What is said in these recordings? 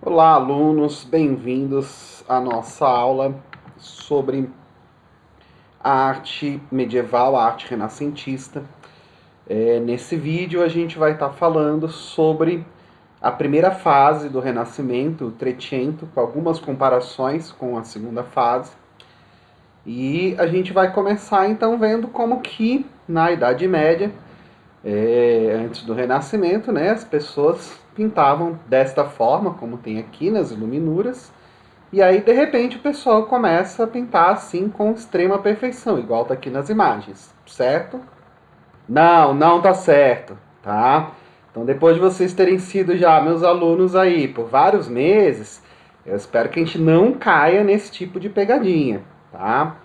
Olá, alunos, bem-vindos à nossa aula sobre a arte medieval, a arte renascentista. Nesse vídeo a gente vai estar falando sobre a primeira fase do Renascimento, o Trecento, com algumas comparações com a segunda fase. E a gente vai começar então vendo como que na Idade Média, antes do Renascimento, né, as pessoas pintavam desta forma, como tem aqui nas iluminuras. E aí, de repente, o pessoal começa a pintar assim com extrema perfeição, igual tá aqui nas imagens, certo? Não tá certo, tá? Então, depois de vocês terem sido já meus alunos aí por vários meses, eu espero que a gente não caia nesse tipo de pegadinha, tá?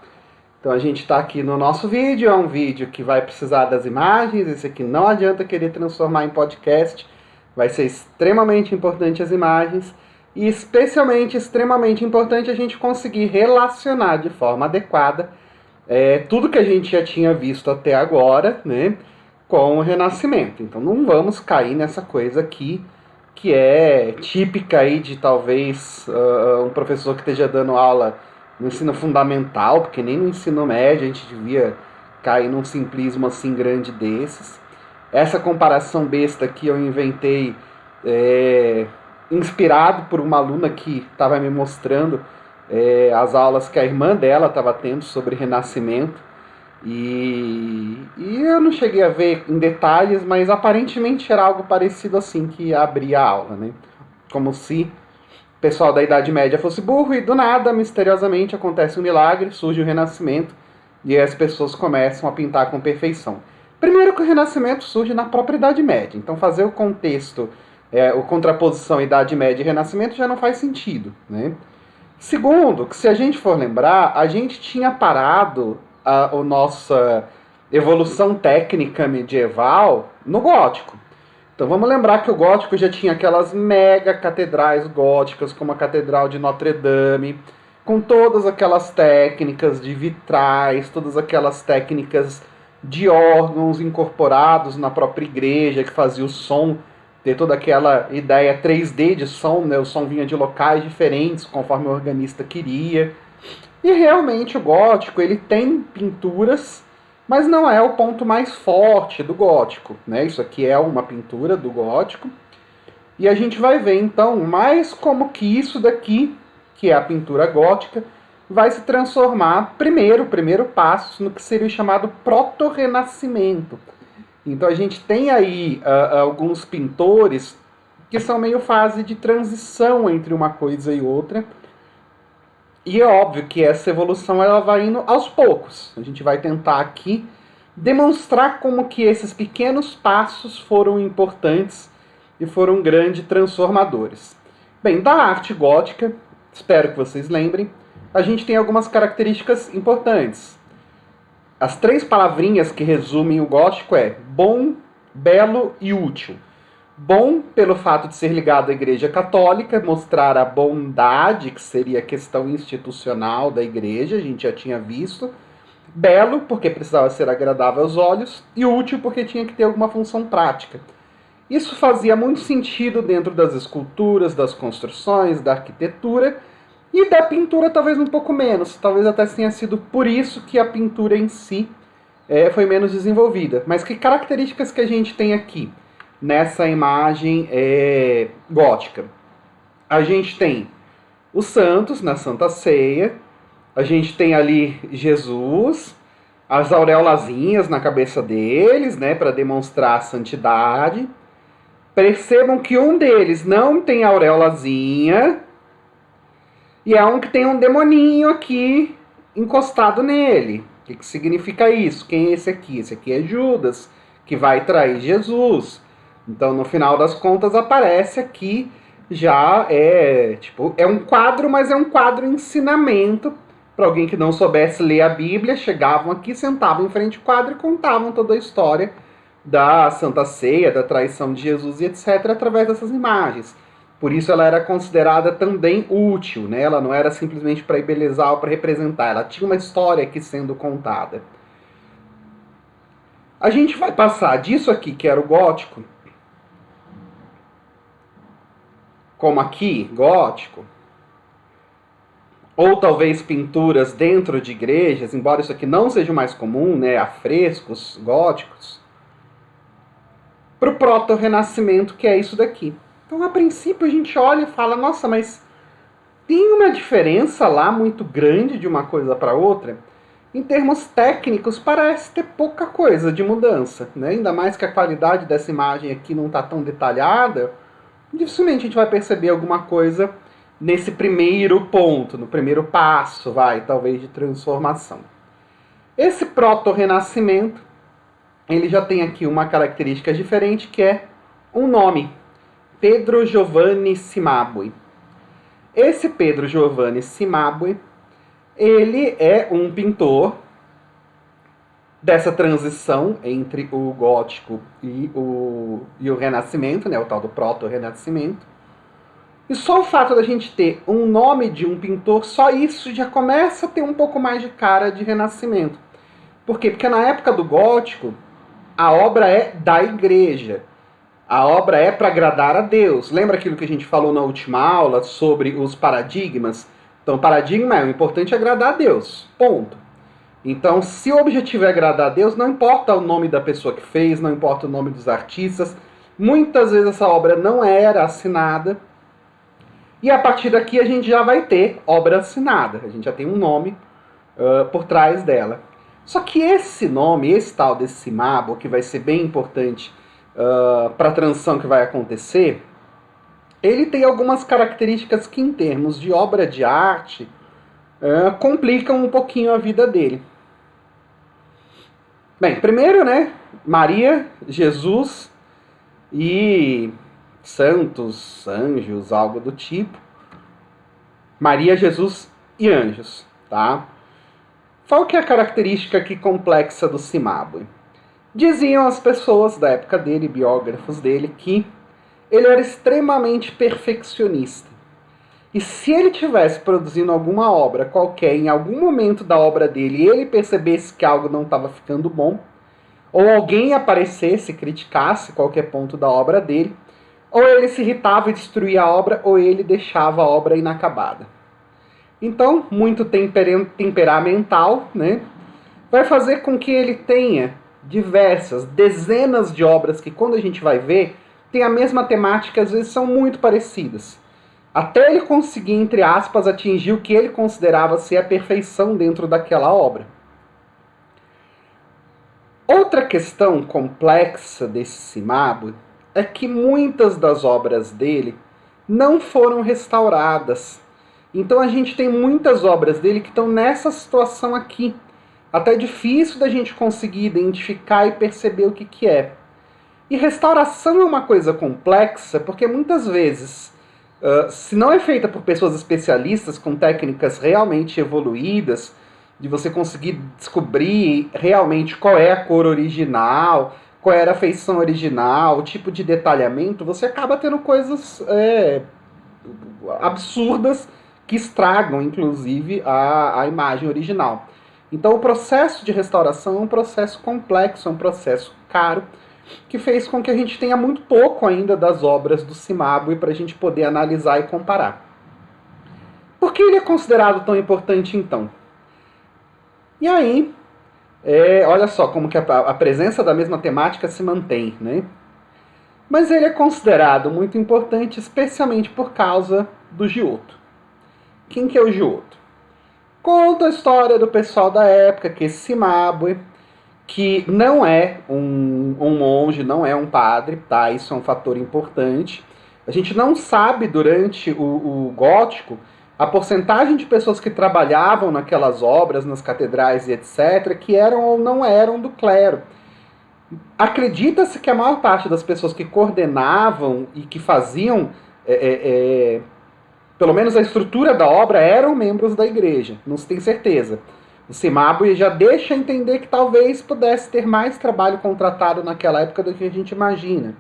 Então, a gente está aqui no nosso vídeo, é um vídeo que vai precisar das imagens, esse aqui não adianta querer transformar em podcast, vai ser extremamente importante as imagens. E especialmente, extremamente importante a gente conseguir relacionar de forma adequada tudo que a gente já tinha visto até agora, né, com o Renascimento. Então não vamos cair nessa coisa aqui que é típica aí de talvez um professor que esteja dando aula no ensino fundamental, porque nem no ensino médio a gente devia cair num simplismo assim grande desses. Essa comparação besta aqui eu inventei inspirado por uma aluna que estava me mostrando as aulas que a irmã dela estava tendo sobre Renascimento. E eu não cheguei a ver em detalhes, mas aparentemente era algo parecido assim que abria a aula, né? Como se o pessoal da Idade Média fosse burro e do nada, misteriosamente, acontece um milagre, surge o Renascimento e as pessoas começam a pintar com perfeição. Primeiro que o Renascimento surge na própria Idade Média, então fazer o contexto, a contraposição Idade Média e Renascimento já não faz sentido, né? Segundo, que se a gente for lembrar, a gente tinha parado a nossa evolução técnica medieval no gótico. Então vamos lembrar que o gótico já tinha aquelas mega catedrais góticas, como a Catedral de Notre Dame, com todas aquelas técnicas de vitrais, todas aquelas técnicas de órgãos incorporados na própria igreja, que fazia o som, ter toda aquela ideia 3D de som, né? O som vinha de locais diferentes, conforme o organista queria. E realmente o gótico, ele tem pinturas, mas não é o ponto mais forte do gótico, né? Isso aqui é uma pintura do gótico. E a gente vai ver então mais como que isso daqui, que é a pintura gótica, vai se transformar o primeiro passo no que seria o chamado proto-renascimento. Então a gente tem aí alguns pintores que são meio fase de transição entre uma coisa e outra. E é óbvio que essa evolução ela vai indo aos poucos. A gente vai tentar aqui demonstrar como que esses pequenos passos foram importantes e foram grandes transformadores. Bem, da arte gótica, espero que vocês lembrem, a gente tem algumas características importantes. As três palavrinhas que resumem o gótico é bom, belo e útil. Bom, pelo fato de ser ligado à Igreja Católica, mostrar a bondade, que seria a questão institucional da Igreja, a gente já tinha visto. Belo, porque precisava ser agradável aos olhos. E útil, porque tinha que ter alguma função prática. Isso fazia muito sentido dentro das esculturas, das construções, da arquitetura. E da pintura talvez um pouco menos. Talvez até tenha sido por isso que a pintura em si foi menos desenvolvida. Mas que características que a gente tem aqui nessa imagem gótica? A gente tem os santos na Santa Ceia, a gente tem ali Jesus, as auréolazinhas na cabeça deles, né, para demonstrar a santidade. Percebam que um deles não tem auréolazinha e é um que tem um demoninho aqui encostado nele. O que significa isso? Quem é esse aqui? Esse aqui é Judas, que vai trair Jesus. Então, no final das contas, aparece aqui já é um quadro, mas é um quadro ensinamento para alguém que não soubesse ler a Bíblia. Chegavam aqui, sentavam em frente ao quadro e contavam toda a história da Santa Ceia, da traição de Jesus e etc. através dessas imagens. Por isso ela era considerada também útil, né? Ela não era simplesmente para embelezar ou para representar, ela tinha uma história aqui sendo contada. A gente vai passar disso aqui, que era o gótico, como aqui, gótico, ou talvez pinturas dentro de igrejas, embora isso aqui não seja o mais comum, né, afrescos góticos, para o proto-renascimento, que é isso daqui. Então, a princípio, a gente olha e fala, nossa, mas tem uma diferença lá muito grande de uma coisa para outra? Em termos técnicos, parece ter pouca coisa de mudança, né? Ainda mais que a qualidade dessa imagem aqui não está tão detalhada, dificilmente a gente vai perceber alguma coisa nesse primeiro ponto, no primeiro passo, talvez de transformação. Esse proto-renascimento, ele já tem aqui uma característica diferente, que é um nome, Pedro Giovanni Cimabue. Esse Pedro Giovanni Cimabue, ele é um pintor dessa transição entre o gótico e o renascimento, né, o tal do proto-renascimento. E só o fato da gente ter um nome de um pintor, só isso já começa a ter um pouco mais de cara de renascimento. Por quê? Porque na época do gótico, a obra é da igreja. A obra é para agradar a Deus. Lembra aquilo que a gente falou na última aula sobre os paradigmas? Então, paradigma é o importante é agradar a Deus. Ponto. Então, se o objetivo é agradar a Deus, não importa o nome da pessoa que fez, não importa o nome dos artistas. Muitas vezes essa obra não era assinada. E a partir daqui a gente já vai ter obra assinada. A gente já tem um nome por trás dela. Só que esse nome, esse tal desse Cimabue, que vai ser bem importante para a transição que vai acontecer, ele tem algumas características que, em termos de obra de arte, complicam um pouquinho a vida dele. Bem, primeiro, né, Maria, Jesus e santos, anjos, algo do tipo. Maria, Jesus e anjos, tá? Qual que é a característica aqui complexa do Cimabue? Diziam as pessoas da época dele, biógrafos dele, que ele era extremamente perfeccionista. E se ele tivesse produzindo alguma obra qualquer, em algum momento da obra dele, e ele percebesse que algo não estava ficando bom, ou alguém aparecesse, criticasse qualquer ponto da obra dele, ou ele se irritava e destruía a obra, ou ele deixava a obra inacabada. Então, muito temperamental, né, vai fazer com que ele tenha diversas, dezenas de obras que, quando a gente vai ver, tem a mesma temática, às vezes são muito parecidas. Até ele conseguir, entre aspas, atingir o que ele considerava ser a perfeição dentro daquela obra. Outra questão complexa desse Cimabue é que muitas das obras dele não foram restauradas. Então a gente tem muitas obras dele que estão nessa situação aqui. Até é difícil da gente conseguir identificar e perceber o que é. E restauração é uma coisa complexa, porque muitas vezes, se não é feita por pessoas especialistas com técnicas realmente evoluídas, de você conseguir descobrir realmente qual é a cor original, qual era a feição original, o tipo de detalhamento, você acaba tendo coisas absurdas que estragam, inclusive, a imagem original. Então o processo de restauração é um processo complexo, é um processo caro, que fez com que a gente tenha muito pouco ainda das obras do Cimabue para a gente poder analisar e comparar. Por que ele é considerado tão importante, então? E aí, olha só como que a presença da mesma temática se mantém, né? Mas ele é considerado muito importante, especialmente por causa do Giotto. Quem que é o Giotto? Conta a história do pessoal da época, que esse Cimabue, que não é um monge, não é um padre, tá? Isso é um fator importante. A gente não sabe, durante o gótico, a porcentagem de pessoas que trabalhavam naquelas obras, nas catedrais e etc., que eram ou não eram do clero. Acredita-se que a maior parte das pessoas que coordenavam e que faziam, pelo menos a estrutura da obra, eram membros da igreja. Não se tem certeza. O Cimabue já deixa entender que talvez pudesse ter mais trabalho contratado naquela época do que a gente imagina.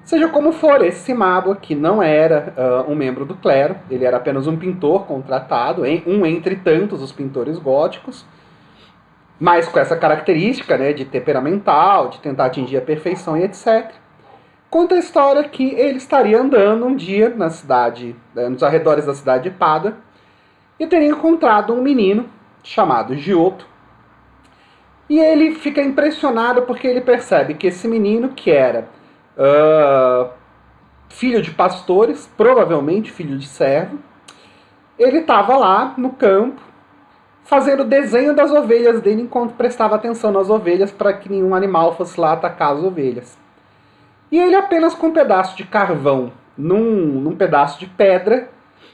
Seja como for, esse Cimabue, que não era um membro do clero, ele era apenas um pintor contratado, um entre tantos os pintores góticos, mas com essa característica, né, de temperamental, de tentar atingir a perfeição e etc. Conta a história que ele estaria andando um dia na cidade, nos arredores da cidade de Pada, e teria encontrado um menino chamado Giotto. E ele fica impressionado porque ele percebe que esse menino, que era filho de pastores, provavelmente filho de servo, ele estava lá no campo fazendo o desenho das ovelhas dele enquanto prestava atenção nas ovelhas para que nenhum animal fosse lá atacar as ovelhas. E ele apenas com um pedaço de carvão num pedaço de pedra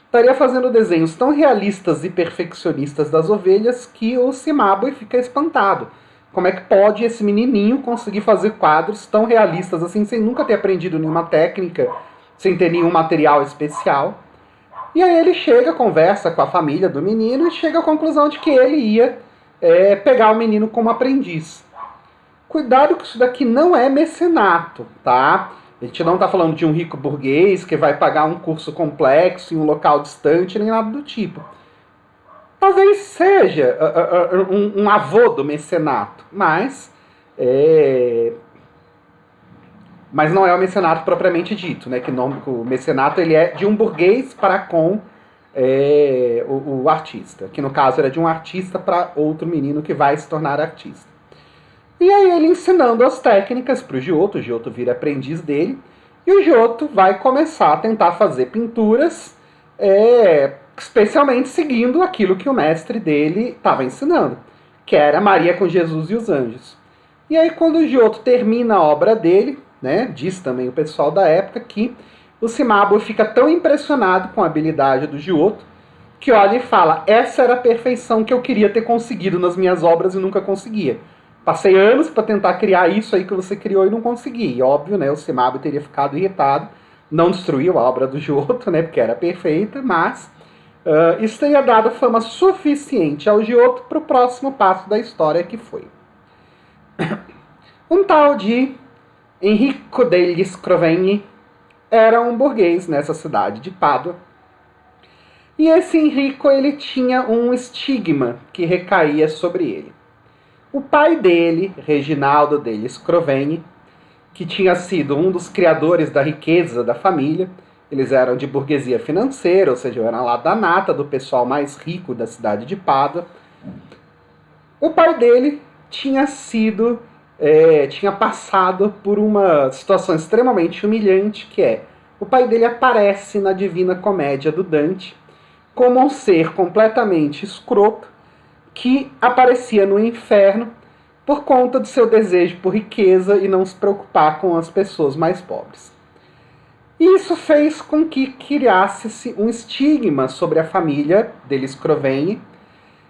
estaria fazendo desenhos tão realistas e perfeccionistas das ovelhas que o Cimabue fica espantado. Como é que pode esse menininho conseguir fazer quadros tão realistas assim, sem nunca ter aprendido nenhuma técnica, sem ter nenhum material especial? E aí ele chega, conversa com a família do menino e chega à conclusão de que ele ia pegar o menino como aprendiz. Cuidado que isso daqui não é mecenato, tá? A gente não está falando de um rico burguês que vai pagar um curso complexo em um local distante, nem nada do tipo. Talvez seja um avô do mecenato, mas não é o mecenato propriamente dito, né? Que o mecenato ele é de um burguês para com o artista, que no caso era de um artista para outro menino que vai se tornar artista. E aí ele ensinando as técnicas para o Giotto vira aprendiz dele, e o Giotto vai começar a tentar fazer pinturas, especialmente seguindo aquilo que o mestre dele estava ensinando, que era Maria com Jesus e os Anjos. E aí quando o Giotto termina a obra dele, né, diz também o pessoal da época que o Cimabue fica tão impressionado com a habilidade do Giotto que olha e fala: essa era a perfeição que eu queria ter conseguido nas minhas obras e nunca conseguia. Passei anos para tentar criar isso aí que você criou e não consegui. E óbvio, né, o Cimabue teria ficado irritado, não destruiu a obra do Giotto, né, porque era perfeita, mas isso teria dado fama suficiente ao Giotto para o próximo passo da história, que foi um tal de Enrico degli Scrovegni era um burguês nessa cidade de Pádua. E esse Enrico, ele tinha um estigma que recaía sobre ele. O pai dele, Reginaldo degli Scrovegni, que tinha sido um dos criadores da riqueza da família, eles eram de burguesia financeira, ou seja, eram lá da nata do pessoal mais rico da cidade de Pádua. O pai dele tinha passado por uma situação extremamente humilhante, que o pai dele aparece na Divina Comédia do Dante como um ser completamente escroto que aparecia no inferno por conta do seu desejo por riqueza e não se preocupar com as pessoas mais pobres. Isso fez com que criasse-se um estigma sobre a família degli Scrovegni,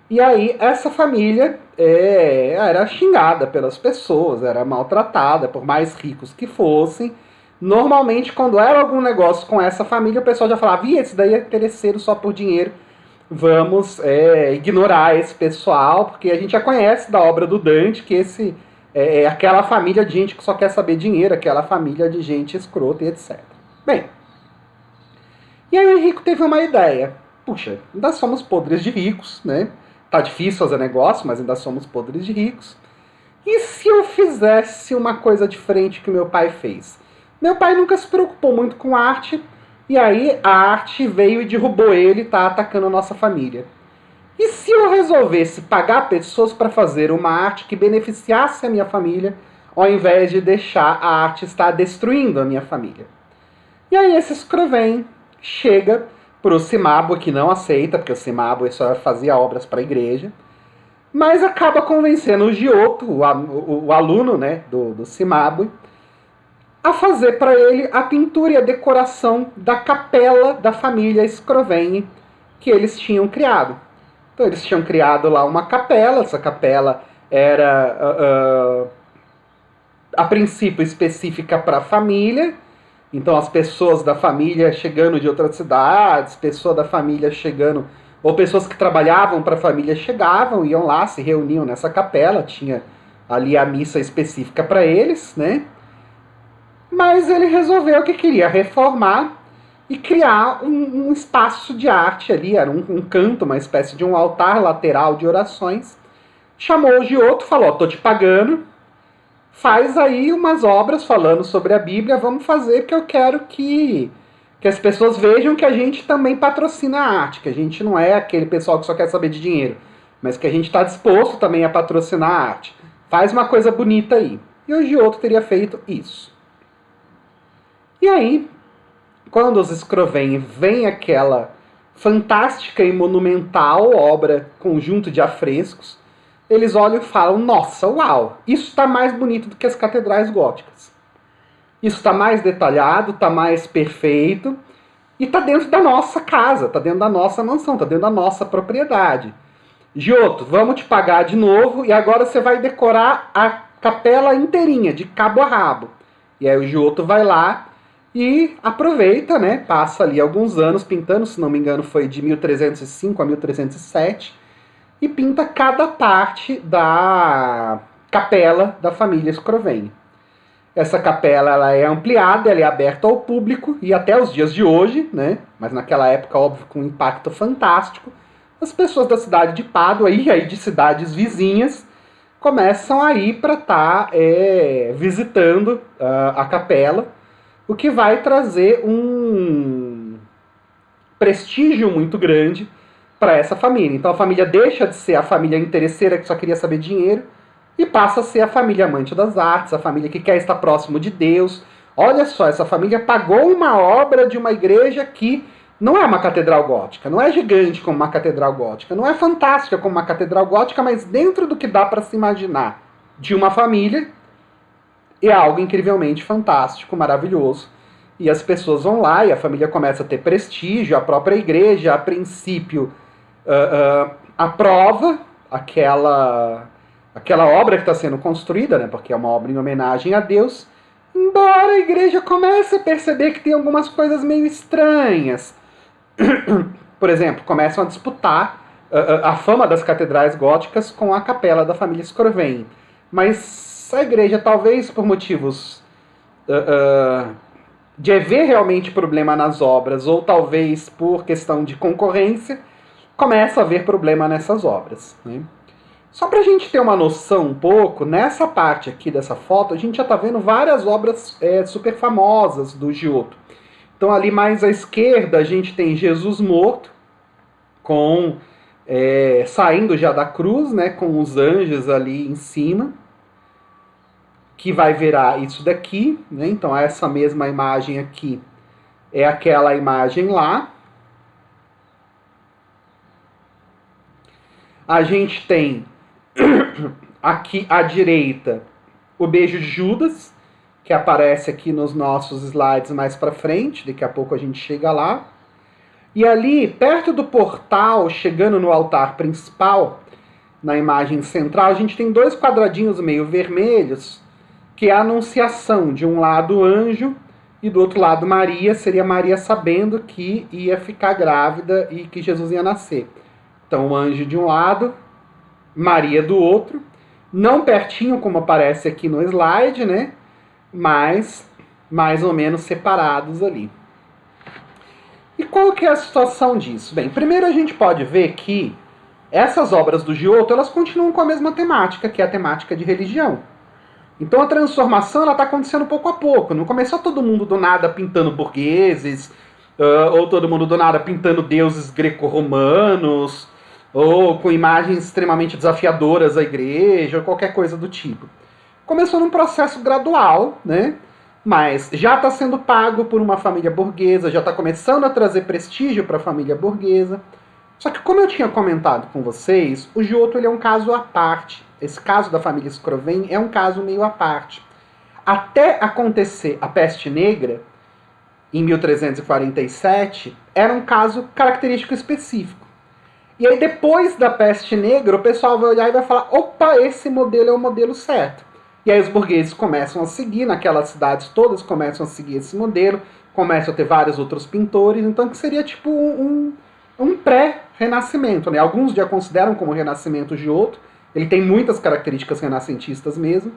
e aí essa família era xingada pelas pessoas, era maltratada, por mais ricos que fossem. Normalmente, quando era algum negócio com essa família, o pessoal já falava: esse daí é interesseiro só por dinheiro, vamos ignorar esse pessoal, porque a gente já conhece da obra do Dante que esse é aquela família de gente que só quer saber dinheiro, aquela família de gente escrota e etc. Bem, e aí o Henrico teve uma ideia. Puxa, ainda somos podres de ricos, né? Tá difícil fazer negócio, mas ainda somos podres de ricos. E se eu fizesse uma coisa diferente que meu pai fez? Meu pai nunca se preocupou muito com arte, e aí a arte veio e derrubou ele e tá atacando a nossa família. E se eu resolvesse pagar pessoas para fazer uma arte que beneficiasse a minha família, ao invés de deixar a arte estar destruindo a minha família? E aí esse Scrovegni chega pro Cimabue, que não aceita, porque o Cimabue só fazia obras para a igreja, mas acaba convencendo o Giotto, o aluno, né, do Cimabue, a fazer para ele a pintura e a decoração da capela da família Scrovegni que eles tinham criado. Então eles tinham criado lá uma capela, essa capela era a princípio específica para a família. Então as pessoas da família chegando de outras cidades, pessoas da família chegando, ou pessoas que trabalhavam para a família chegavam, iam lá, se reuniam nessa capela, tinha ali a missa específica para eles, né? Mas ele resolveu que queria reformar e criar um espaço de arte ali, era um canto, uma espécie de um altar lateral de orações. Chamou o Giotto, falou: tô te pagando, faz aí umas obras falando sobre a Bíblia, vamos fazer porque eu quero que as pessoas vejam que a gente também patrocina a arte, que a gente não é aquele pessoal que só quer saber de dinheiro, mas que a gente está disposto também a patrocinar a arte. Faz uma coisa bonita aí. E o Giotto teria feito isso. E aí, quando os Scrovegni veem aquela fantástica e monumental obra, conjunto de afrescos, eles olham e falam, nossa, uau, isso está mais bonito do que as catedrais góticas. Isso está mais detalhado, está mais perfeito, e está dentro da nossa casa, está dentro da nossa mansão, está dentro da nossa propriedade. Giotto, vamos te pagar de novo, e agora você vai decorar a capela inteirinha, de cabo a rabo. E aí o Giotto vai lá e aproveita, né? Passa ali alguns anos pintando, se não me engano foi de 1305 a 1307, e pinta cada parte da capela da família Scrovegni. Essa capela ela é ampliada, ela é aberta ao público, e até os dias de hoje, né? Mas naquela época, óbvio, com um impacto fantástico, as pessoas da cidade de Pádua e aí de cidades vizinhas começam a ir para estar visitando a capela, o que vai trazer um prestígio muito grande para essa família. Então a família deixa de ser a família interesseira que só queria saber dinheiro e passa a ser a família amante das artes, a família que quer estar próximo de Deus. Olha só, essa família pagou uma obra de uma igreja que não é uma catedral gótica, não é gigante como uma catedral gótica, não é fantástica como uma catedral gótica, mas dentro do que dá para se imaginar de uma família, é algo incrivelmente fantástico, maravilhoso. E as pessoas vão lá e a família começa a ter prestígio, a própria igreja, a princípio, aprova aquela obra que está sendo construída, né, porque é uma obra em homenagem a Deus, embora a igreja comece a perceber que tem algumas coisas meio estranhas. Por exemplo, começam a disputar a fama das catedrais góticas com a capela da família Scrovegni. Mas a igreja, talvez por motivos de haver realmente problema nas obras, ou talvez por questão de concorrência, começa a haver problema nessas obras, né? Só para a gente ter uma noção um pouco, nessa parte aqui dessa foto, a gente já está vendo várias obras super famosas do Giotto. Então ali mais à esquerda a gente tem Jesus morto, saindo já da cruz, né, com os anjos ali em cima, que vai virar isso daqui, né? Então essa mesma imagem aqui é aquela imagem lá. A gente tem aqui à direita o beijo de Judas, que aparece aqui nos nossos slides mais para frente, daqui a pouco a gente chega lá. E ali, perto do portal, chegando no altar principal, na imagem central, a gente tem dois quadradinhos meio vermelhos, que é a anunciação, de um lado o anjo e do outro lado Maria, seria Maria sabendo que ia ficar grávida e que Jesus ia nascer. Então o anjo de um lado, Maria do outro, não pertinho como aparece aqui no slide, né? Mas mais ou menos separados ali. E qual que é a situação disso? Bem, primeiro a gente pode ver que essas obras do Giotto, elas continuam com a mesma temática, que é a temática de religião. Então a transformação está acontecendo pouco a pouco. Não começou todo mundo do nada pintando burgueses, ou todo mundo do nada pintando deuses greco-romanos, ou com imagens extremamente desafiadoras à igreja, ou qualquer coisa do tipo. Começou num processo gradual, né? Mas já está sendo pago por uma família burguesa, já está começando a trazer prestígio para a família burguesa. Só que, como eu tinha comentado com vocês, o Giotto ele é um caso à parte. Esse caso da família Scrovegni é um caso meio à parte. Até acontecer a peste negra, em 1347, era um caso característico específico. E aí, depois da peste negra, o pessoal vai olhar e vai falar: opa, esse modelo é o modelo certo. E aí os burgueses começam a seguir, naquelas cidades todas começam a seguir esse modelo, começam a ter vários outros pintores, então que seria tipo um pré-renascimento, né? Alguns já consideram como renascimento Giotto, ele tem muitas características renascentistas mesmo,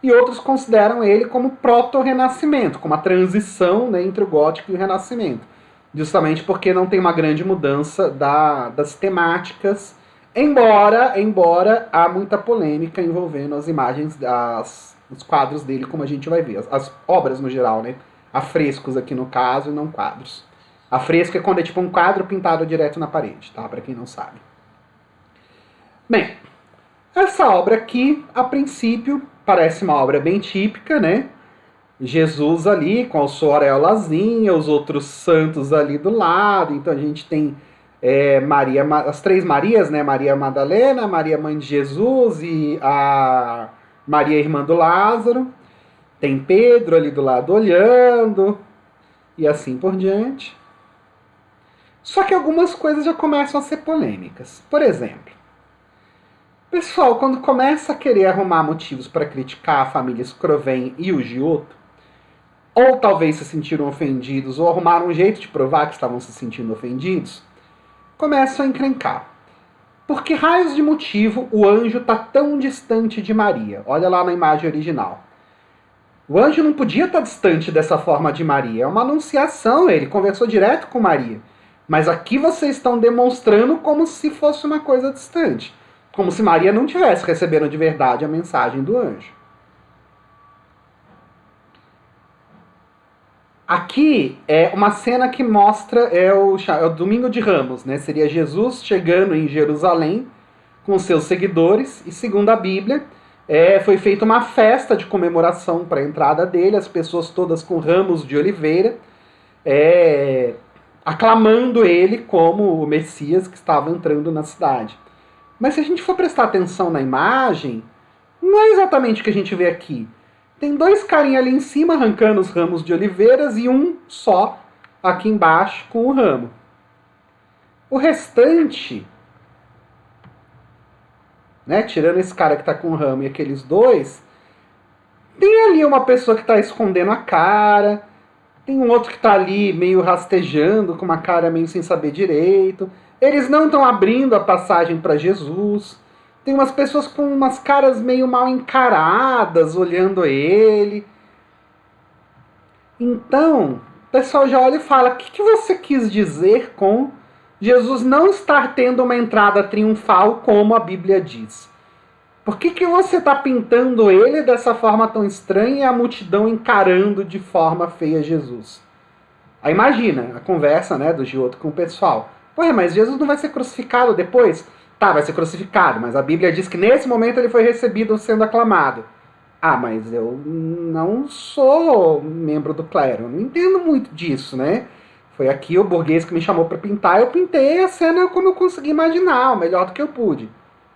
e outros consideram ele como proto-renascimento, como a transição, né, entre o gótico e o renascimento, justamente porque não tem uma grande mudança das temáticas, embora há muita polêmica envolvendo as imagens, Os quadros dele, como a gente vai ver. As obras no geral, né? Afrescos aqui no caso, e não quadros. Afresco é quando é tipo um quadro pintado direto na parede, tá? Para quem não sabe. Bem, essa obra aqui, a princípio, parece uma obra bem típica, né? Jesus ali com a sua auréolazinha, os outros santos ali do lado. Então a gente tem Maria, as três Marias, né? Maria Madalena, Maria Mãe de Jesus e a Maria Irmã do Lázaro. Tem Pedro ali do lado olhando e assim por diante. Só que algumas coisas já começam a ser polêmicas. Por exemplo, o pessoal, quando começa a querer arrumar motivos para criticar a família Scrovegni e o Giotto, ou talvez se sentiram ofendidos, ou arrumaram um jeito de provar que estavam se sentindo ofendidos, começam a encrencar. Por que raios de motivo o anjo está tão distante de Maria? Olha lá na imagem original. O anjo não podia estar distante dessa forma de Maria. É uma anunciação, ele conversou direto com Maria. Mas aqui vocês estão demonstrando como se fosse uma coisa distante. Como se Maria não tivesse recebendo de verdade a mensagem do anjo. Aqui é uma cena que mostra o Domingo de Ramos, né? Seria Jesus chegando em Jerusalém com seus seguidores. E segundo a Bíblia, foi feita uma festa de comemoração para a entrada dele. As pessoas todas com ramos de oliveira. Aclamando ele como o Messias que estava entrando na cidade. Mas se a gente for prestar atenção na imagem, não é exatamente o que a gente vê aqui. Tem dois carinhas ali em cima arrancando os ramos de oliveiras e um só aqui embaixo com o ramo. O restante, né, tirando esse cara que está com o ramo e aqueles dois, tem ali uma pessoa que está escondendo a cara. Tem um outro que tá ali meio rastejando, com uma cara meio sem saber direito. Eles não estão abrindo a passagem para Jesus. Tem umas pessoas com umas caras meio mal encaradas, olhando ele. Então, o pessoal já olha e fala, o que você quis dizer com Jesus não estar tendo uma entrada triunfal como a Bíblia diz? Por que você está pintando ele dessa forma tão estranha e a multidão encarando de forma feia Jesus? Aí imagina a conversa, né, do Giotto com o pessoal. Ué, mas Jesus não vai ser crucificado depois? Tá, vai ser crucificado, mas a Bíblia diz que nesse momento ele foi recebido sendo aclamado. Ah, mas eu não sou membro do clero, eu não entendo muito disso, né? Foi aqui o burguês que me chamou para pintar, eu pintei a cena como eu consegui imaginar, o melhor do que eu pude.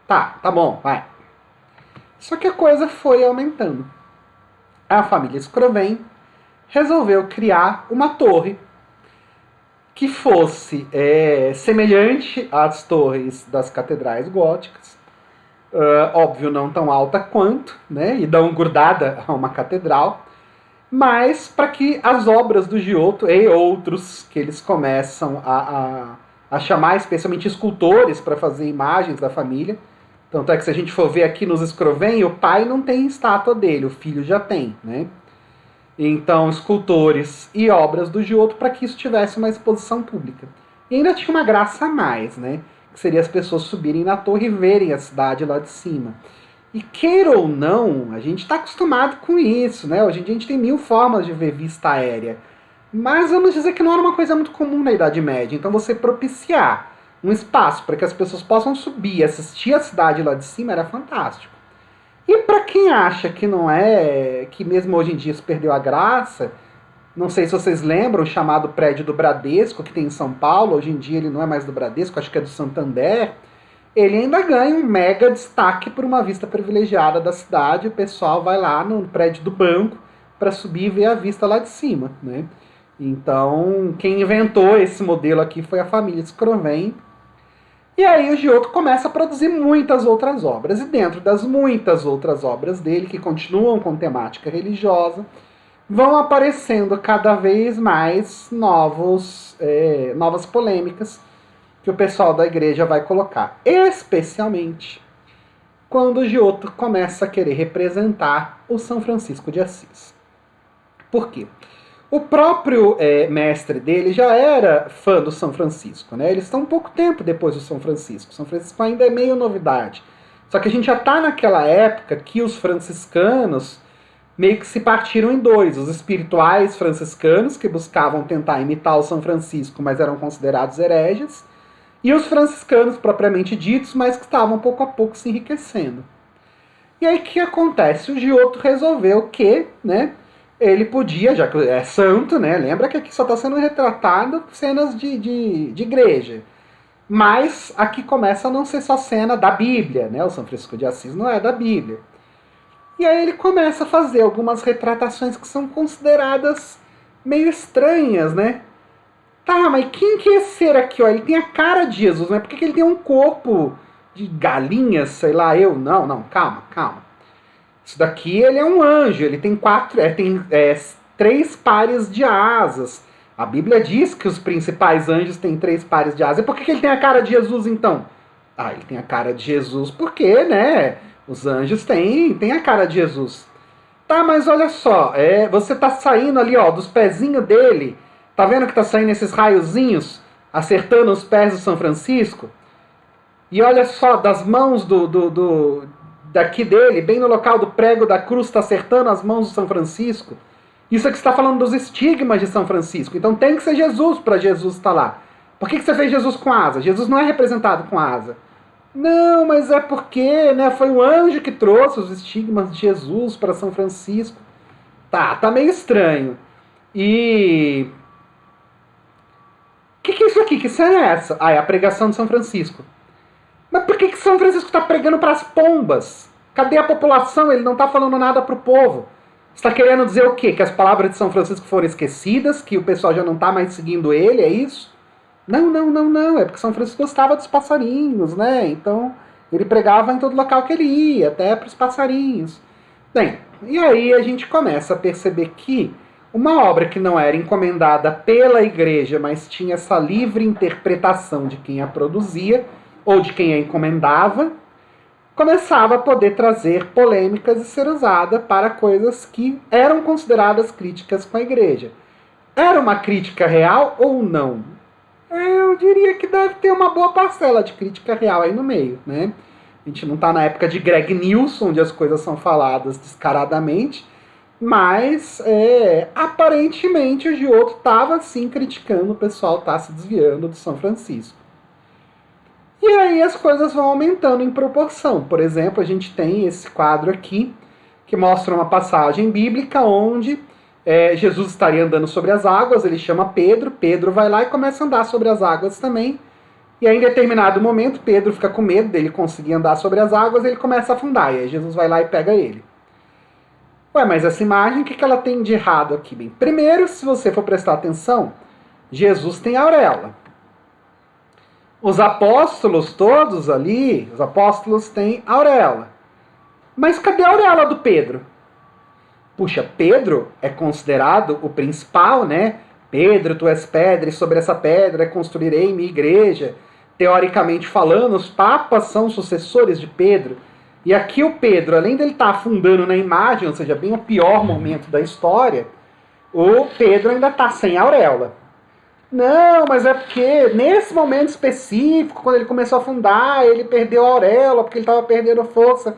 Tá bom, vai. Só que a coisa foi aumentando. A família Scrovegni resolveu criar uma torre que fosse semelhante às torres das catedrais góticas. Óbvio, não tão alta quanto, né, e não grudada a uma catedral, mas para que as obras do Giotto e outros que eles começam a chamar, especialmente escultores, para fazer imagens da família. Tanto é que se a gente for ver aqui nos Scrovegni, o pai não tem estátua dele, o filho já tem, né? Então, escultores e obras do Giotto para que isso tivesse uma exposição pública. E ainda tinha uma graça a mais, né? Que seria as pessoas subirem na torre e verem a cidade lá de cima. E queira ou não, a gente está acostumado com isso, né? Hoje em dia a gente tem 1000 formas de ver vista aérea. Mas vamos dizer que não era uma coisa muito comum na Idade Média. Então você propiciar um espaço para que as pessoas possam subir e assistir a cidade lá de cima era fantástico. E para quem acha que não é, que mesmo hoje em dia isso perdeu a graça, não sei se vocês lembram o chamado prédio do Bradesco, que tem em São Paulo, hoje em dia ele não é mais do Bradesco, acho que é do Santander, ele ainda ganha um mega destaque por uma vista privilegiada da cidade, o pessoal vai lá no prédio do banco para subir e ver a vista lá de cima, né? Então, quem inventou esse modelo aqui foi a família Scrovegni. E aí o Giotto começa a produzir muitas outras obras. E dentro das muitas outras obras dele, que continuam com temática religiosa, vão aparecendo cada vez mais novas polêmicas que o pessoal da igreja vai colocar. Especialmente quando o Giotto começa a querer representar o São Francisco de Assis. Por quê? O próprio mestre dele já era fã do São Francisco, né? Eles estão um pouco tempo depois do São Francisco. São Francisco ainda é meio novidade. Só que a gente já está naquela época que os franciscanos meio que se partiram em dois. Os espirituais franciscanos, que buscavam tentar imitar o São Francisco, mas eram considerados hereges, e os franciscanos propriamente ditos, mas que estavam pouco a pouco se enriquecendo. E aí o que acontece? O Giotto resolveu que, né, ele podia, já que é santo, né, lembra que aqui só está sendo retratado cenas de igreja. Mas aqui começa a não ser só cena da Bíblia, né? O São Francisco de Assis não é da Bíblia. E aí ele começa a fazer algumas retratações que são consideradas meio estranhas, né? Tá, mas quem que é esse ser aqui? Ó? Ele tem a cara de Jesus, né? Por que ele tem um corpo de galinha, sei lá, eu? Não, calma. Isso daqui ele é um anjo, ele tem três pares de asas. A Bíblia diz que os principais anjos têm 3 pares de asas. E por que ele tem a cara de Jesus, então? Ah, ele tem a cara de Jesus porque, né, os anjos têm a cara de Jesus. Tá, mas olha só, você tá saindo ali, ó, dos pezinhos dele. Tá vendo que tá saindo esses raiozinhos, acertando os pés do São Francisco? E olha só, das mãos daqui dele, bem no local do prego da cruz, tá acertando as mãos do São Francisco. Isso aqui está falando dos estigmas de São Francisco. Então tem que ser Jesus para Jesus estar lá. Por que você fez Jesus com asa? Jesus não é representado com asa. Não, mas é porque, né, foi o anjo que trouxe os estigmas de Jesus para São Francisco. Tá meio estranho. E... O que é isso aqui? Que cena é essa? Ah, é a pregação de São Francisco. Mas por que São Francisco está pregando para as pombas? Cadê a população? Ele não está falando nada para o povo. Está querendo dizer o quê? Que as palavras de São Francisco foram esquecidas? Que o pessoal já não está mais seguindo ele? É isso? Não. É porque São Francisco gostava dos passarinhos, né? Então ele pregava em todo local que ele ia, até para os passarinhos. Bem, e aí a gente começa a perceber que uma obra que não era encomendada pela igreja, mas tinha essa livre interpretação de quem a produzia, ou de quem a encomendava, começava a poder trazer polêmicas e ser usada para coisas que eram consideradas críticas com a igreja. Era uma crítica real ou não? Eu diria que deve ter uma boa parcela de crítica real aí no meio, né? A gente não está na época de Greg Nilsson, onde as coisas são faladas descaradamente, mas aparentemente o Giotto estava sim criticando, o pessoal está se desviando de São Francisco. E aí as coisas vão aumentando em proporção. Por exemplo, a gente tem esse quadro aqui, que mostra uma passagem bíblica onde Jesus estaria andando sobre as águas, ele chama Pedro, Pedro vai lá e começa a andar sobre as águas também. E aí, em determinado momento, Pedro fica com medo dele conseguir andar sobre as águas, e ele começa a afundar, e aí Jesus vai lá e pega ele. Ué, mas essa imagem, o que ela tem de errado aqui? Bem, primeiro, se você for prestar atenção, Jesus tem auréola. Os apóstolos todos ali, os apóstolos têm auréola. Mas cadê a auréola do Pedro? Puxa, Pedro é considerado o principal, né? Pedro, tu és pedra, e sobre essa pedra construirei minha igreja. Teoricamente falando, os papas são sucessores de Pedro. E aqui o Pedro, além dele estar afundando na imagem, ou seja, bem o pior momento da história, o Pedro ainda está sem auréola. Não, mas é porque nesse momento específico, quando ele começou a afundar, ele perdeu a auréola, porque ele estava perdendo força.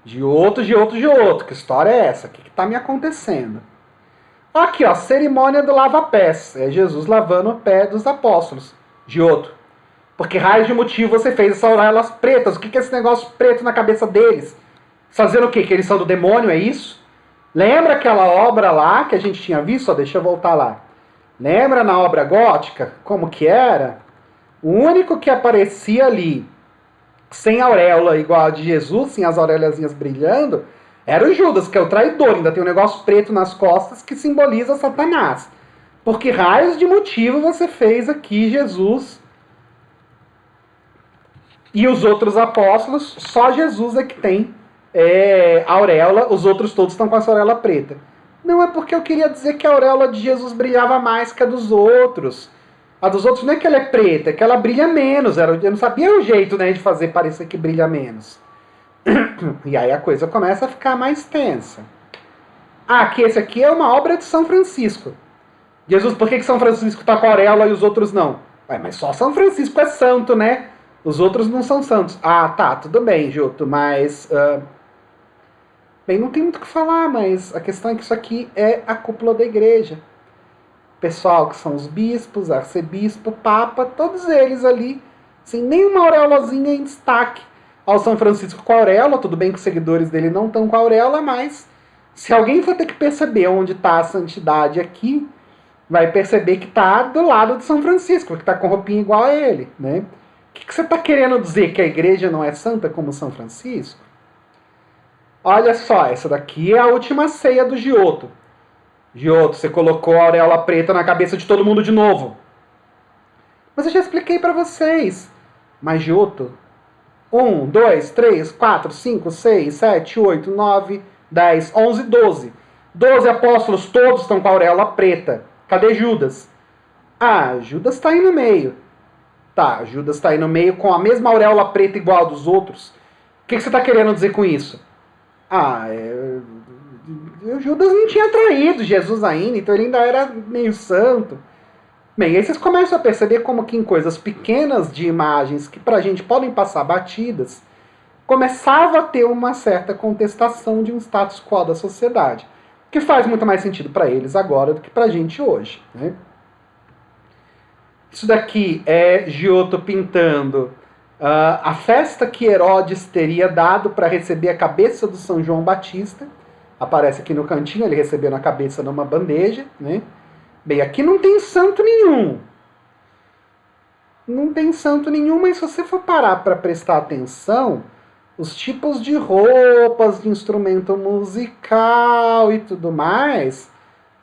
Giotto. Que história é essa? O que está me acontecendo? Aqui, ó, cerimônia do lava-pés. É Jesus lavando o pé dos apóstolos. Giotto. Porque raio de motivo você fez essas auréolas pretas? O que é esse negócio preto na cabeça deles? Fazendo o quê? Que eles são do demônio, é isso? Lembra aquela obra lá que a gente tinha visto? Ó, deixa eu voltar lá. Lembra na obra gótica? Como que era? O único que aparecia ali sem auréola igual a de Jesus, sem as auréolazinhas brilhando, era o Judas, que é o traidor. Ainda tem um negócio preto nas costas que simboliza Satanás. Por que raios de motivo você fez aqui Jesus e os outros apóstolos? Só Jesus é que tem auréola, os outros todos estão com essa auréola preta. Não, é porque eu queria dizer que a auréola de Jesus brilhava mais que a dos outros. A dos outros não é que ela é preta, é que ela brilha menos. Eu não sabia o jeito, né, de fazer parecer que brilha menos. E aí a coisa começa a ficar mais tensa. Ah, que esse aqui é uma obra de São Francisco. Jesus, por que São Francisco está com a auréola e os outros não? Ué, mas só São Francisco é santo, né? Os outros não são santos. Ah, tá, tudo bem, Giotto, mas... Bem, não tem muito o que falar, mas a questão é que isso aqui é a cúpula da igreja. Pessoal que são os bispos, arcebispo, papa, todos eles ali, sem nenhuma auréolazinha em destaque. Ao São Francisco com a auréola, tudo bem que os seguidores dele não estão com a auréola, mas se alguém for ter que perceber onde está a santidade aqui, vai perceber que está do lado de São Francisco, que está com roupinha igual a ele, né? O que você está querendo dizer? Que a igreja não é santa como São Francisco? Olha só, essa daqui é a última ceia do Giotto. Giotto, você colocou a auréola preta na cabeça de todo mundo de novo. Mas eu já expliquei para vocês. Mas Giotto, 1, 2, 3, 4, 5, 6, 7, 8, 9, 10, 11, 12. 12 apóstolos, todos estão com a auréola preta. Cadê Judas? Ah, Judas está aí no meio. Tá, Judas está aí no meio com a mesma auréola preta igual a dos outros. O que você está querendo dizer com isso? Judas não tinha traído Jesus ainda, então ele ainda era meio santo. Bem, aí vocês começam a perceber como que em coisas pequenas de imagens que pra gente podem passar batidas, começava a ter uma certa contestação de um status quo da sociedade, que faz muito mais sentido para eles agora do que pra gente hoje, né? Isso daqui é Giotto pintando a festa que Herodes teria dado para receber a cabeça do São João Batista. Aparece aqui no cantinho, ele recebeu na cabeça numa bandeja, né? Bem, aqui não tem santo nenhum. Não tem santo nenhum, mas se você for parar para prestar atenção, os tipos de roupas, de instrumento musical e tudo mais,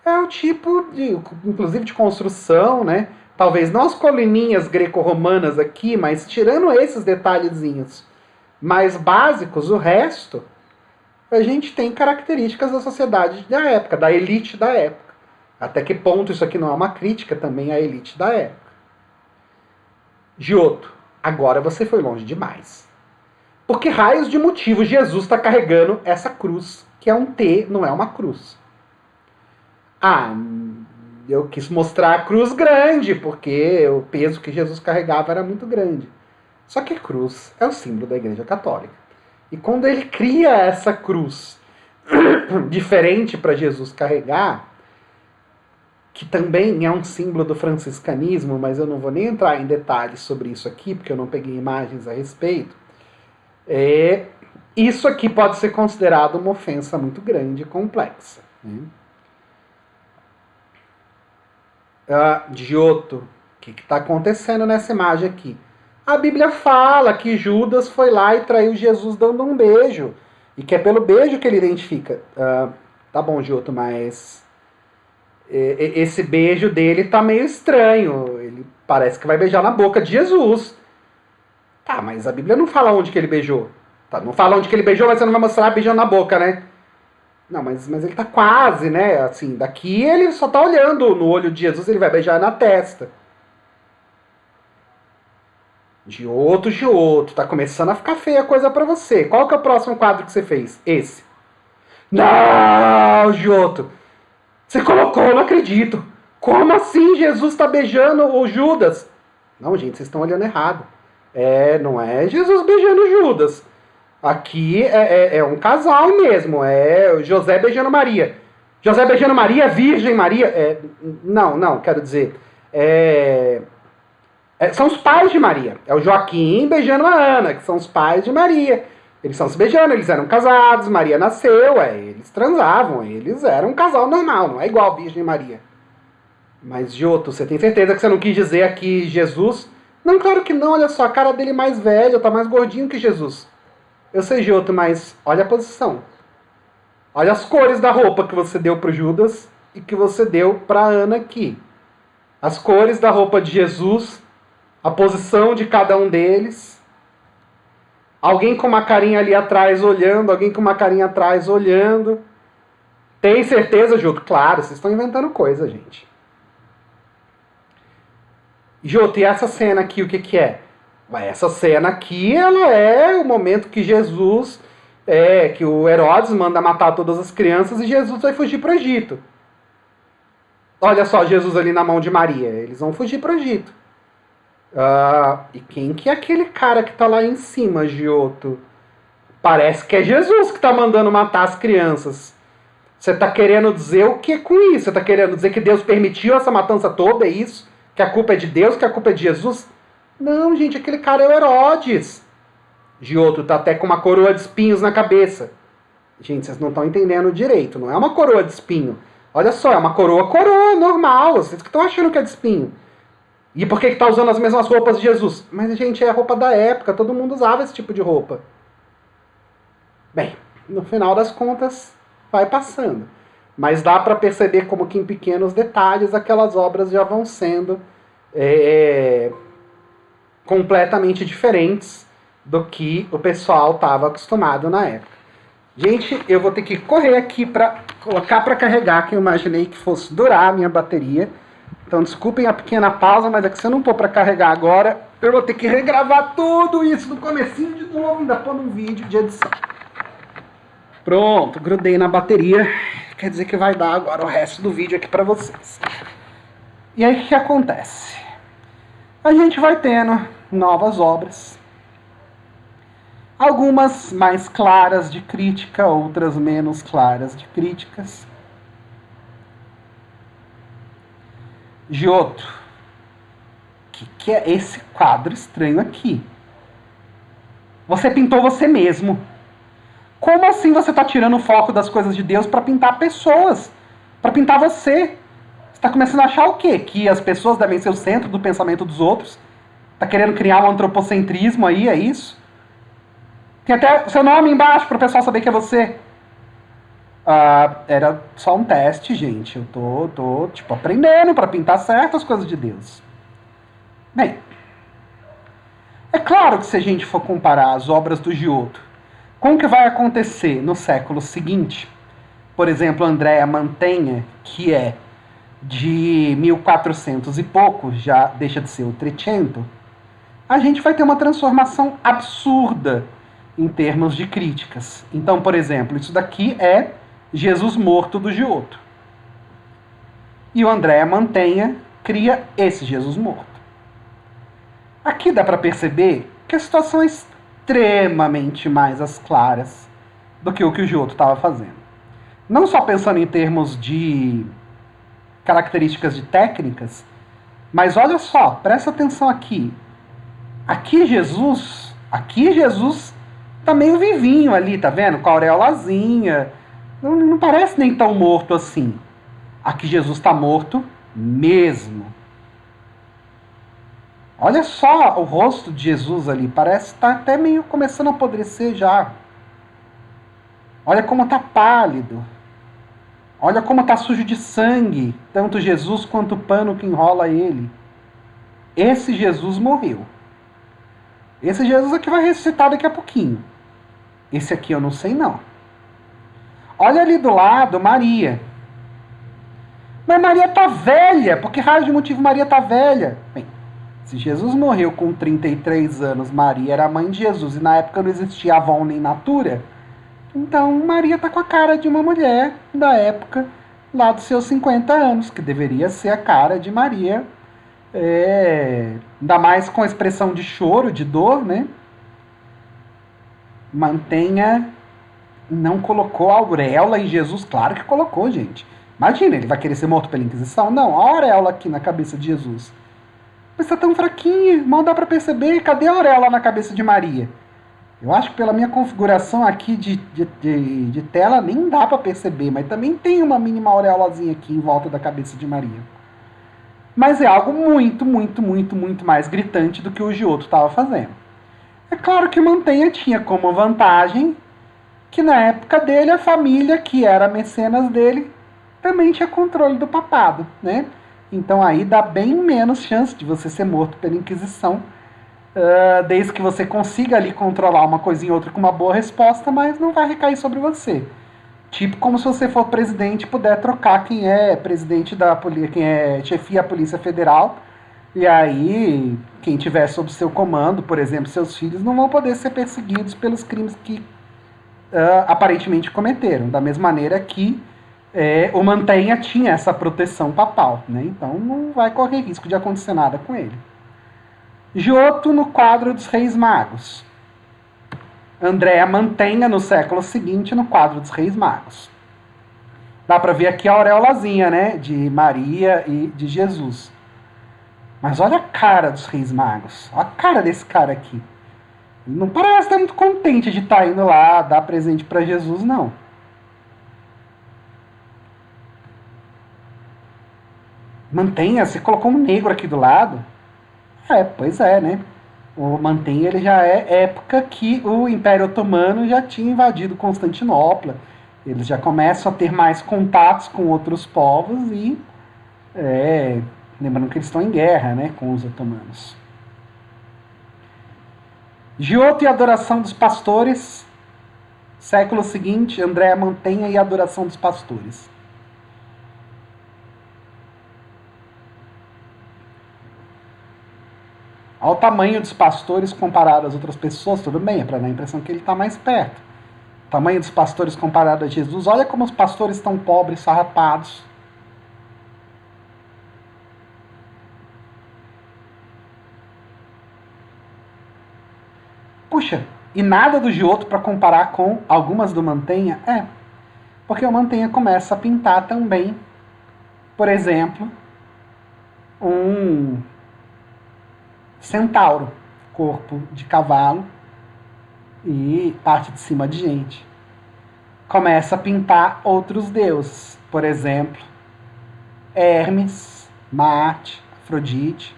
é o tipo de, inclusive de construção, né? Talvez não as colininhas greco-romanas aqui, mas tirando esses detalhezinhos mais básicos, o resto, a gente tem características da sociedade da época, da elite da época. Até que ponto isso aqui não é uma crítica também à elite da época? Giotto, agora você foi longe demais. Por que raios de motivo Jesus está carregando essa cruz, que é um T, não é uma cruz? Eu quis mostrar a cruz grande, porque o peso que Jesus carregava era muito grande. Só que a cruz é o símbolo da Igreja Católica. E quando ele cria essa cruz diferente para Jesus carregar, que também é um símbolo do franciscanismo, mas eu não vou nem entrar em detalhes sobre isso aqui, porque eu não peguei imagens a respeito, isso aqui pode ser considerado uma ofensa muito grande e complexa, né? Giotto, o que está acontecendo nessa imagem aqui? A Bíblia fala que Judas foi lá e traiu Jesus dando um beijo, e que é pelo beijo que ele identifica. Tá bom, Giotto, mas esse beijo dele tá meio estranho. Ele parece que vai beijar na boca de Jesus. Tá, mas a Bíblia não fala onde que ele beijou. Tá, não fala onde que ele beijou, mas você não vai mostrar beijando na boca, né? Não, mas ele tá quase, né? Assim, daqui ele só tá olhando no olho de Jesus, ele vai beijar na testa. Giotto, tá começando a ficar feia a coisa pra você. Qual que é o próximo quadro que você fez? Esse. Não, Giotto. Você colocou, eu não acredito. Como assim Jesus tá beijando o Judas? Não, gente, vocês estão olhando errado. Não é Jesus beijando Judas. Aqui é um casal mesmo, é José beijando Maria. José beijando Maria, Virgem Maria. Não, quero dizer. São os pais de Maria. É o Joaquim beijando a Ana, que são os pais de Maria. Eles estão se beijando, eles eram casados, Maria nasceu, eles transavam, eles eram um casal normal, não é igual a Virgem Maria. Mas, Giotto, você tem certeza que você não quis dizer aqui Jesus? Não, claro que não, olha só, a cara dele mais velha, tá mais gordinho que Jesus. Eu sei, Giotto, mas olha a posição. Olha as cores da roupa que você deu pro Judas e que você deu pra Ana aqui. As cores da roupa de Jesus, a posição de cada um deles. Alguém com uma carinha ali atrás olhando, alguém com uma carinha atrás olhando. Tem certeza, Giotto? Claro, vocês estão inventando coisa, gente. Giotto, e essa cena aqui, o que que é? Essa cena aqui, ela é o momento que Jesus, que o Herodes manda matar todas as crianças e Jesus vai fugir para o Egito. Olha só Jesus ali na mão de Maria, eles vão fugir para o Egito. E quem que é aquele cara que tá lá em cima, Giotto? Parece que é Jesus que está mandando matar as crianças. Você está querendo dizer o que com isso? Você está querendo dizer que Deus permitiu essa matança toda, é isso? Que a culpa é de Deus, que a culpa é de Jesus? Não, gente, aquele cara é o Herodes. Giotto tá até com uma coroa de espinhos na cabeça. Gente, vocês não estão entendendo direito. Não é uma coroa de espinho. Olha só, é uma coroa normal. Vocês que estão achando que é de espinho. E por que tá usando as mesmas roupas de Jesus? Mas, gente, é a roupa da época. Todo mundo usava esse tipo de roupa. Bem, no final das contas, vai passando. Mas dá para perceber como que em pequenos detalhes aquelas obras já vão sendo completamente diferentes do que o pessoal estava acostumado na época. Gente, eu vou ter que correr aqui para colocar para carregar, que eu imaginei que fosse durar a minha bateria. Então desculpem a pequena pausa, mas é que se eu não pôr para carregar agora, eu vou ter que regravar tudo isso do comecinho de novo, ainda pôr num vídeo de edição. Pronto, grudei na bateria. Quer dizer que vai dar agora o resto do vídeo aqui para vocês. E aí o que acontece? A gente vai tendo novas obras. Algumas mais claras de crítica, outras menos claras de críticas. Giotto, o que é esse quadro estranho aqui? Você pintou você mesmo. Como assim você está tirando o foco das coisas de Deus para pintar pessoas? Para pintar você? Você está começando a achar o quê? Que as pessoas devem ser o centro do pensamento dos outros? Está querendo criar um antropocentrismo aí, é isso? Tem até seu nome embaixo para o pessoal saber que é você. Era só um teste, gente. Eu tô aprendendo para pintar certas coisas de Deus. Bem, é claro que se a gente for comparar as obras do Giotto com o que vai acontecer no século seguinte, por exemplo, Andrea Mantegna, que é de 1400 e pouco, já deixa de ser o Trecento, a gente vai ter uma transformação absurda em termos de críticas. Então, por exemplo, isso daqui é Jesus morto do Giotto. E o Andrea Mantegna cria esse Jesus morto. Aqui dá para perceber que a situação é extremamente mais às claras do que o Giotto estava fazendo. Não só pensando em termos de características de técnicas, mas olha só, presta atenção aqui. Aqui Jesus tá meio vivinho ali, tá vendo? Com a aureolazinha. Não parece nem tão morto assim. Aqui Jesus tá morto mesmo. Olha só o rosto de Jesus ali. Parece que tá até meio começando a apodrecer já. Olha como tá pálido. Olha como tá sujo de sangue. Tanto Jesus quanto o pano que enrola ele. Esse Jesus morreu. Esse Jesus aqui vai ressuscitar daqui a pouquinho. Esse aqui eu não sei não. Olha ali do lado, Maria. Mas Maria tá velha. Por que raio de motivo Maria tá velha? Bem, se Jesus morreu com 33 anos, Maria era a mãe de Jesus, e na época não existia Avon nem Natura, então Maria tá com a cara de uma mulher da época, lá dos seus 50 anos, que deveria ser a cara de Maria, ainda mais com a expressão de choro, de dor, né? Mantegna não colocou a auréola em Jesus. Claro que colocou, gente. Imagina, ele vai querer ser morto pela Inquisição? Não, a auréola aqui na cabeça de Jesus. Mas tá tão fraquinha, mal dá pra perceber. Cadê a auréola na cabeça de Maria? Eu acho que pela minha configuração aqui de tela nem dá pra perceber, mas também tem uma mínima auréolazinha aqui em volta da cabeça de Maria. Mas é algo muito, muito, muito, muito mais gritante do que o Giotto estava fazendo. É claro que Mantegna tinha como vantagem que na época dele a família, que era mecenas dele, também tinha controle do papado, né? Então aí dá bem menos chance de você ser morto pela Inquisição, desde que você consiga ali controlar uma coisinha ou outra com uma boa resposta, mas não vai recair sobre você. Tipo como se você for presidente e puder trocar quem é presidente da polícia, quem é chefia da Polícia Federal, e aí quem tiver sob seu comando, por exemplo, seus filhos, não vão poder ser perseguidos pelos crimes que aparentemente cometeram, da mesma maneira que o Mantegna tinha essa proteção papal, né? Então não vai correr risco de acontecer nada com ele. Giotto no quadro dos Reis Magos. Andréa Mantenha, no século seguinte, no quadro dos Reis Magos. Dá para ver aqui a auréolazinha, né? De Maria e de Jesus. Mas olha a cara dos Reis Magos. Olha a cara desse cara aqui. Ele não parece estar muito contente de estar indo lá dar presente para Jesus, não. Mantenha, você colocou um negro aqui do lado? Pois é, né? O Mantenha ele já é época que o Império Otomano já tinha invadido Constantinopla. Eles já começam a ter mais contatos com outros povos e lembrando que eles estão em guerra, né, com os otomanos. Giotto e Adoração dos Pastores, século seguinte, Andréa Mantenha e Adoração dos Pastores. Olha o tamanho dos pastores comparado às outras pessoas, tudo bem, é para dar a impressão que ele está mais perto. O tamanho dos pastores comparado a Jesus, olha como os pastores estão pobres, sarrapados. Puxa, e nada do Giotto para comparar com algumas do Mantenha? Porque o Mantenha começa a pintar também, por exemplo, um centauro, corpo de cavalo e parte de cima de gente. Começa a pintar outros deuses, por exemplo, Hermes, Marte, Afrodite.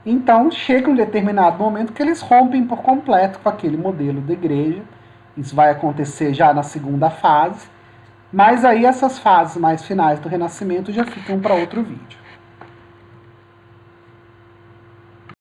Então chega um determinado momento que eles rompem por completo com aquele modelo da igreja. Isso vai acontecer já na segunda fase, mas aí essas fases mais finais do Renascimento já ficam para outro vídeo.